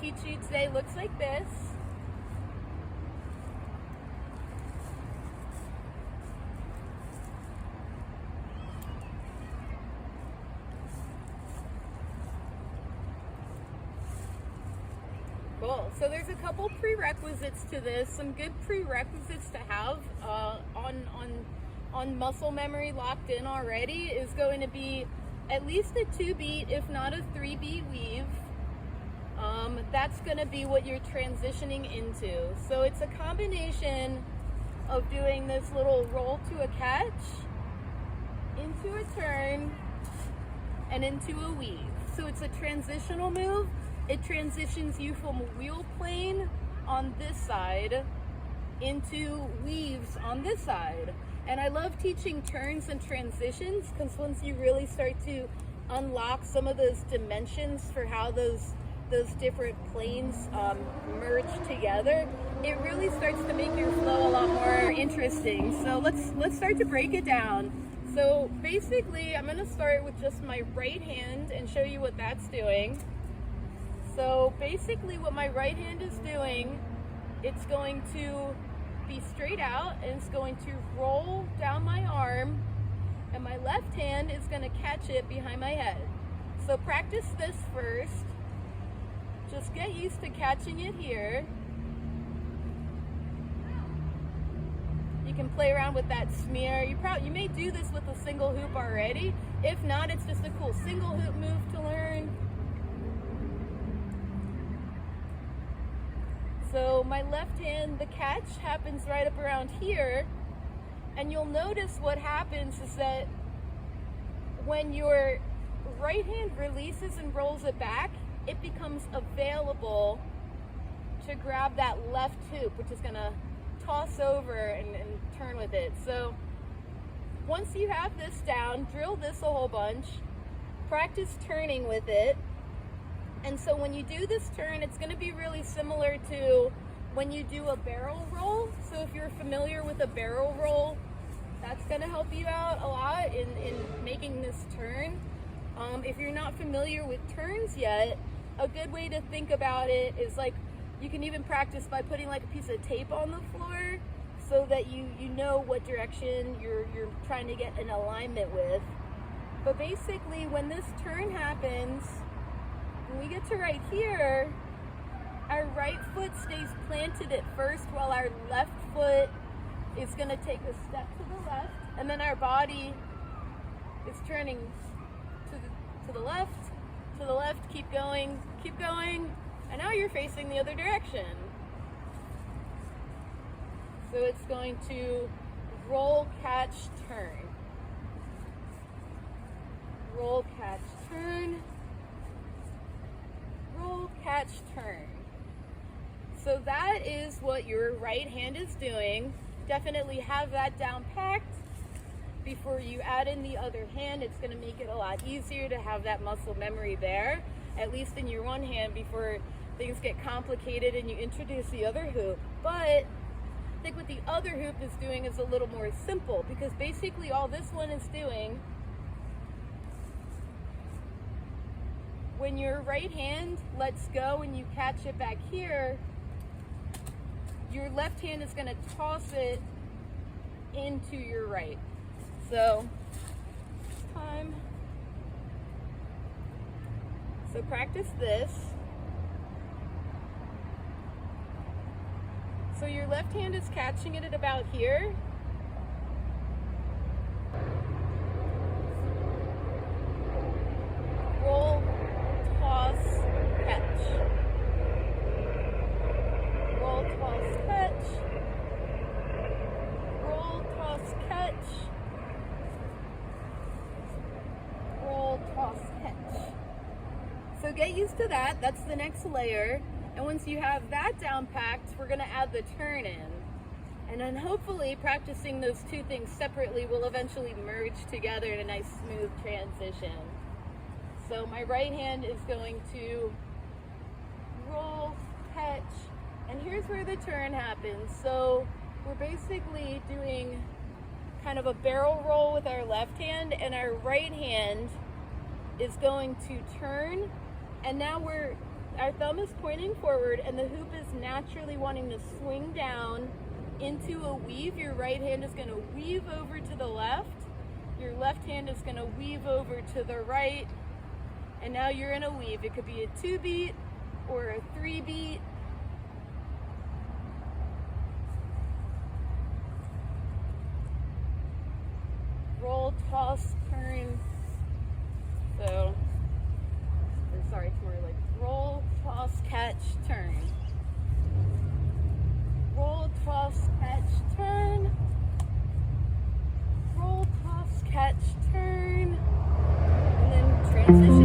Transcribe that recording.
teach you today looks like this. Cool. So there's a couple prerequisites to this. Some good prerequisites to have on muscle memory locked in already is going to be at least a 2-beat, if not a 3-beat weave. That's going to be what you're transitioning into. So it's a combination of doing this little roll to a catch, into a turn, and into a weave. So it's a transitional move. It transitions you from wheel plane on this side into weaves on this side. And I love teaching turns and transitions because once you really start to unlock some of those dimensions for how those different planes merge together, it really starts to make your flow a lot more interesting. So let's start to break it down. So basically, I'm going to start with just my right hand and show you what that's doing. So basically what my right hand is doing, it's going to be straight out and it's going to roll down my arm, and my left hand is going to catch it behind my head. So practice this first. Just get used to catching it here. You can play around with that smear. You may do this with a single hoop already. If not, it's just a cool single hoop move to learn. So my left hand, the catch happens right up around here, and you'll notice what happens is that when your right hand releases and rolls it back, it becomes available to grab that left hoop, which is gonna toss over and turn with it. So once you have this down, drill this a whole bunch, practice turning with it. And so when you do this turn, it's going to be really similar to when you do a barrel roll. So if you're familiar with a barrel roll, that's going to help you out a lot in making this turn. If you're not familiar with turns yet, a good way to think about it is like you can even practice by putting like a piece of tape on the floor so that you know what direction you're trying to get in alignment with. But basically when this turn happens, when we get to right here, our right foot stays planted at first while our left foot is going to take a step to the left, and then our body is turning to the left, keep going, and now you're facing the other direction. So it's going to roll, catch, turn. Roll, catch, turn. Roll, catch, turn. So that is what your right hand is doing. Definitely have that down packed before you add in the other hand. It's going to make it a lot easier to have that muscle memory there, at least in your one hand, before things get complicated and you introduce the other hoop. But I think what the other hoop is doing is a little more simple, because basically all this one is doing, when your right hand lets go and you catch it back here, your left hand is going to toss it into your right. So, time. So practice this. So your left hand is catching it at about here. Roll, toss, catch. Roll, toss, catch. Roll, toss, catch. Roll, toss, catch. So get used to that. That's the next layer. And once you have that down packed, we're going to add the turn in. And then hopefully practicing those two things separately will eventually merge together in a nice smooth transition. So my right hand is going to roll, catch, and here's where the turn happens. So we're basically doing kind of a barrel roll with our left hand, and our right hand is going to turn, and now our thumb is pointing forward and the hoop is naturally wanting to swing down into a weave. Your right hand is going to weave over to the left. Your left hand is going to weave over to the right. And now you're in a weave. It could be a 2-beat or a 3-beat. Roll, toss, turn. So, or sorry, it's more like roll, toss, catch, turn. Roll, toss, catch, turn. Roll, toss, catch, turn. And then transition.